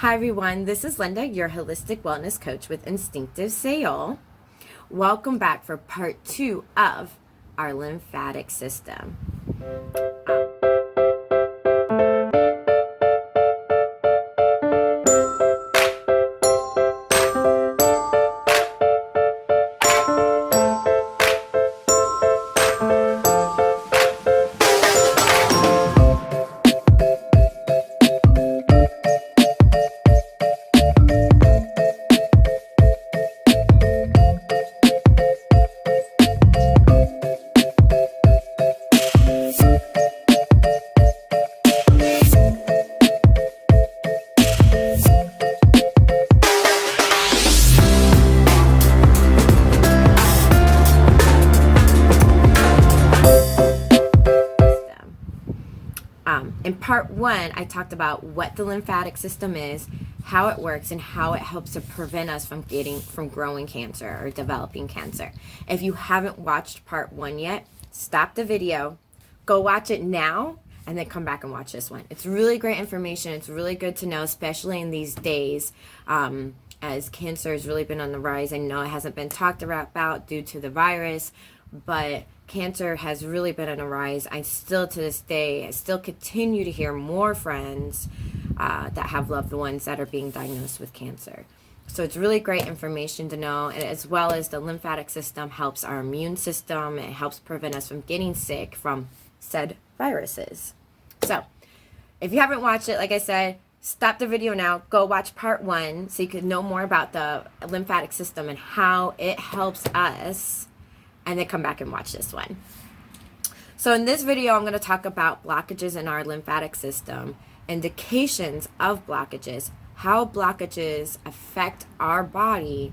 Hi everyone, this is Linda, your holistic wellness coach with Instinctive Seoul. Welcome back for part 2 of our lymphatic system. In part 1, I talked about what the lymphatic system is, how it works, and how it helps to prevent us from growing cancer or developing cancer. If you haven't watched part 1 yet, stop the video, go watch it now, and then come back and watch this one. It's really great information. It's really good to know, especially in these days, as cancer has really been on the rise. I know it hasn't been talked about due to the virus, but cancer has really been on a rise. I still, to this day, I still continue to hear more friends that have loved ones that are being diagnosed with cancer. So it's really great information to know, and as well as the lymphatic system helps our immune system. It helps prevent us from getting sick from said viruses. So if you haven't watched it, like I said, stop the video now, go watch part 1 so you can know more about the lymphatic system and how it helps us, and then come back and watch this one. So in this video, I'm going to talk about blockages in our lymphatic system, indications of blockages, how blockages affect our body,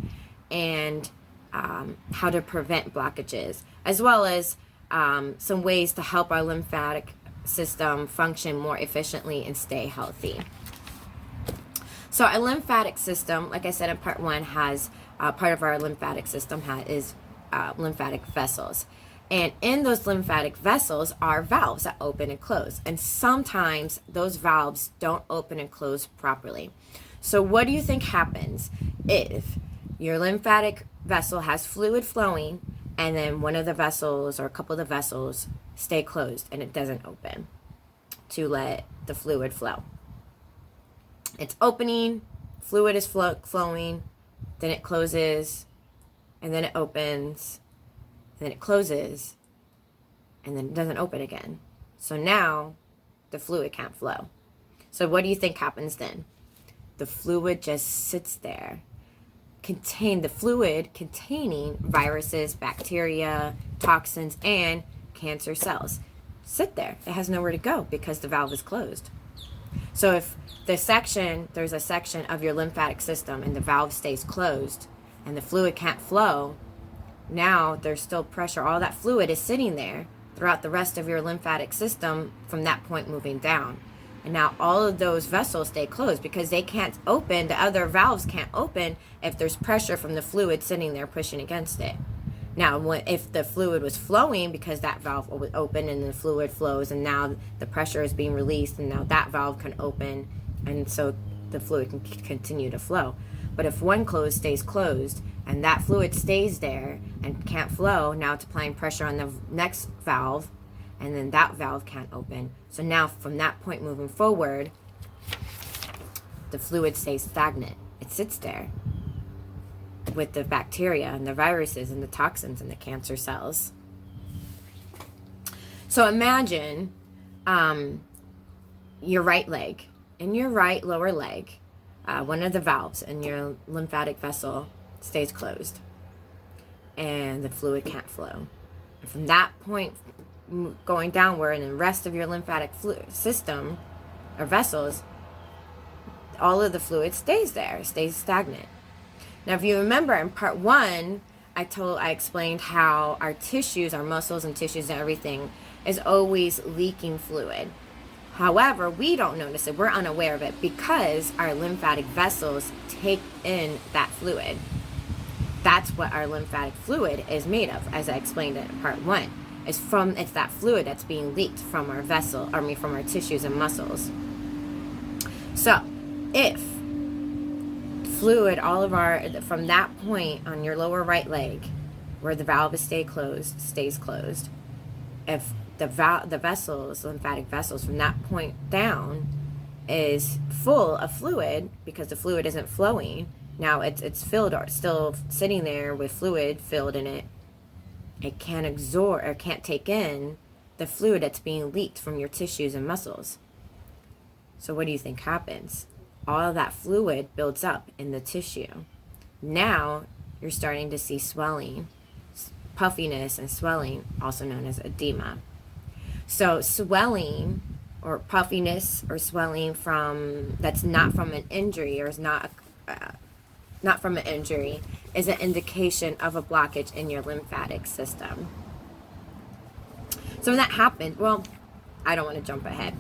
and how to prevent blockages, as well as some ways to help our lymphatic system function more efficiently and stay healthy. So our lymphatic system, like I said in part 1, has part of our lymphatic system is lymphatic vessels, and in those lymphatic vessels are valves that open and close, and sometimes those valves don't open and close properly. So what do you think happens if your lymphatic vessel has fluid flowing and then one of the vessels or a couple of the vessels stay closed and it doesn't open to let the fluid flow? It's opening, fluid is flowing, then it closes, and then it opens, and then it closes, and then it doesn't open again. So now the fluid can't flow. So what do you think happens then? The fluid just sits there. The fluid containing viruses, bacteria, toxins, and cancer cells sit there. It has nowhere to go because the valve is closed. So if there's a section of your lymphatic system and the valve stays closed, and the fluid can't flow, now there's still pressure. All that fluid is sitting there throughout the rest of your lymphatic system from that point moving down. And now all of those vessels stay closed because they can't open, the other valves can't open if there's pressure from the fluid sitting there pushing against it. Now, if the fluid was flowing because that valve was open and the fluid flows, and now the pressure is being released, and now that valve can open, and so the fluid can continue to flow. But if one stays closed and that fluid stays there and can't flow, now it's applying pressure on the next valve, and then that valve can't open. So now from that point moving forward, the fluid stays stagnant. It sits there with the bacteria and the viruses and the toxins and the cancer cells. So imagine your right leg. In your right lower leg, one of the valves in your lymphatic vessel stays closed and the fluid can't flow. And from that point going downward, and the rest of your lymphatic system or vessels, all of the fluid stays there, stays stagnant. Now, if you remember in part 1, I explained how our tissues, our muscles and tissues and everything is always leaking fluid. However, we don't notice it. We're unaware of it because our lymphatic vessels take in that fluid. That's what our lymphatic fluid is made of, as I explained in part 1. It's that fluid that's being leaked from our from our tissues and muscles. So, if fluid, from that point on your lower right leg, where the valve stays closed. If the vessels, lymphatic vessels, from that point down is full of fluid, because the fluid isn't flowing, now it's filled, or still sitting there with fluid filled in it. It can't absorb or can't take in the fluid that's being leaked from your tissues and muscles. So what do you think happens? All of that fluid builds up in the tissue. Now you're starting to see swelling, puffiness, and swelling, also known as edema. So swelling or puffiness or swelling that's not from an injury, or is not from an injury, is an indication of a blockage in your lymphatic system. So when that happens, well, I don't want to jump ahead.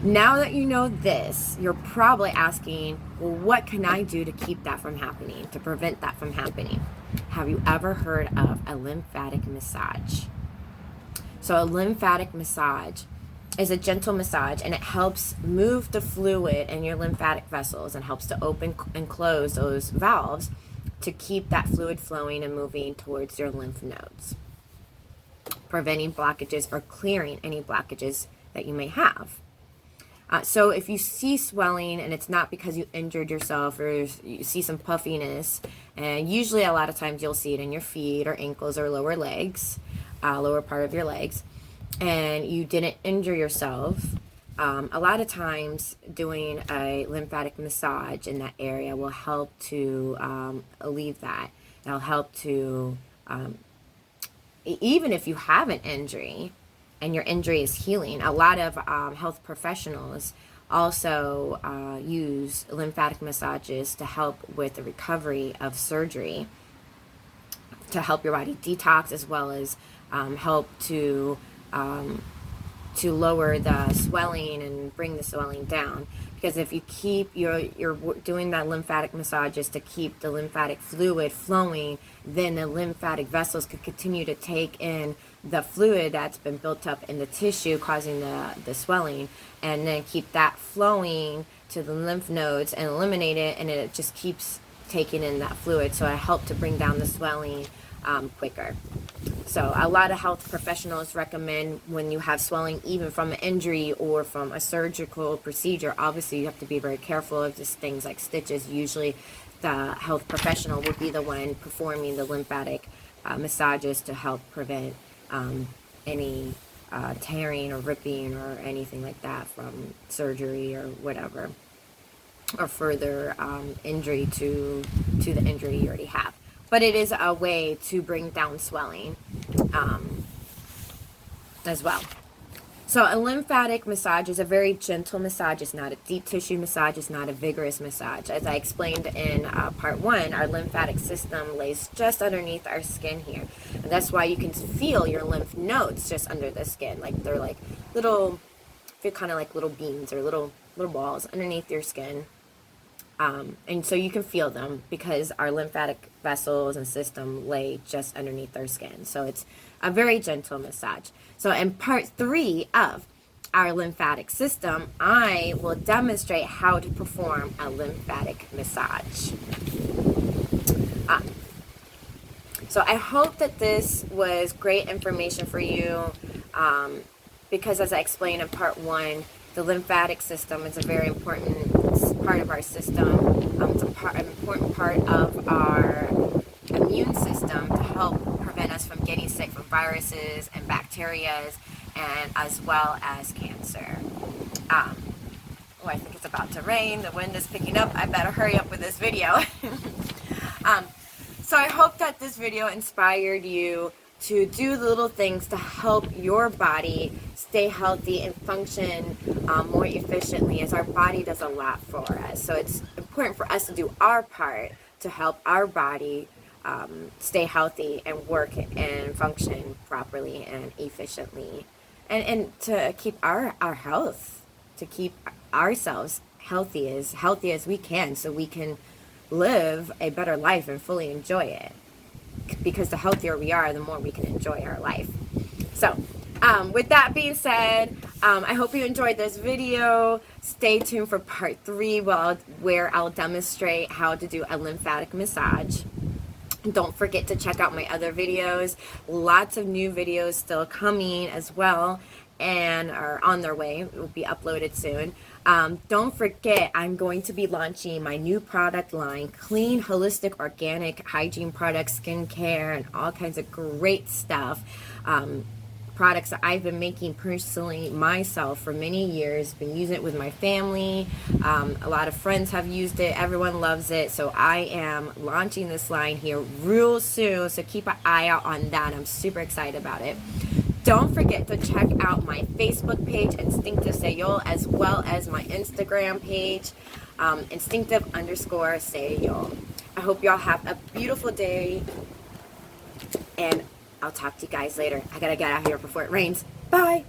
Now that you know this, you're probably asking, well, what can I do to keep that from happening, to prevent that from happening? Have you ever heard of a lymphatic massage? So a lymphatic massage is a gentle massage, and it helps move the fluid in your lymphatic vessels and helps to open and close those valves to keep that fluid flowing and moving towards your lymph nodes, preventing blockages or clearing any blockages that you may have. So if you see swelling and it's not because you injured yourself, or you see some puffiness, and usually a lot of times you'll see it in your feet or ankles or lower legs, lower part of your legs, and you didn't injure yourself, a lot of times doing a lymphatic massage in that area will help to alleviate that. It'll help to, even if you have an injury and your injury is healing, a lot of health professionals also use lymphatic massages to help with the recovery of surgery, to help your body detox, as well as help to lower the swelling and bring the swelling down. Because if you keep you're doing that lymphatic massages to keep the lymphatic fluid flowing, then the lymphatic vessels could continue to take in the fluid that's been built up in the tissue, causing the swelling, and then keep that flowing to the lymph nodes and eliminate it, and it just keeps taking in that fluid. So it helped to bring down the swelling quicker. So a lot of health professionals recommend, when you have swelling, even from an injury or from a surgical procedure, obviously you have to be very careful of just things like stitches. Usually the health professional will be the one performing the lymphatic massages to help prevent any tearing or ripping or anything like that from surgery or whatever, or further injury to the injury you already have. But it is a way to bring down swelling as well. So a lymphatic massage is a very gentle massage. It's not a deep tissue massage. It's not a vigorous massage. As I explained in part 1, our lymphatic system lays just underneath our skin here. And that's why you can feel your lymph nodes just under the skin. Like they're like little, feel kind of like little beans or little balls underneath your skin. And so you can feel them because our lymphatic vessels and system lay just underneath our skin. So it's a very gentle massage. So in part 3 of our lymphatic system, I will demonstrate how to perform a lymphatic massage. So I hope that this was great information for you, because as I explained in part 1, the lymphatic system is a very important part of our system. It's an important part of our immune system to help prevent us from getting sick from viruses and bacteria, and as well as cancer. Oh, I think it's about to rain. The wind is picking up. I better hurry up with this video. So I hope that this video inspired you to do the little things to help your body stay healthy and function more efficiently, as our body does a lot for us. So it's important for us to do our part to help our body stay healthy and work and function properly and efficiently, and to keep our health, to keep ourselves healthy as we can, so we can live a better life and fully enjoy it. Because the healthier we are, the more we can enjoy our life. So with that being said, I hope you enjoyed this video. Stay tuned for part 3 where I'll demonstrate how to do a lymphatic massage. Don't forget to check out my other videos. Lots of new videos still coming as well and are on their way. It will be uploaded soon. Don't forget, I'm going to be launching my new product line, clean, holistic, organic hygiene products, skincare, and all kinds of great stuff. Products that I've been making personally myself for many years, been using it with my family. A lot of friends have used it. Everyone loves it. So I am launching this line here real soon. So keep an eye out on that. I'm super excited about it. Don't forget to check out my Facebook page, Instinctive Sayol, as well as my Instagram page, Instinctive_Sayol. I hope y'all have a beautiful day, and I'll talk to you guys later. I gotta get out of here before it rains. Bye!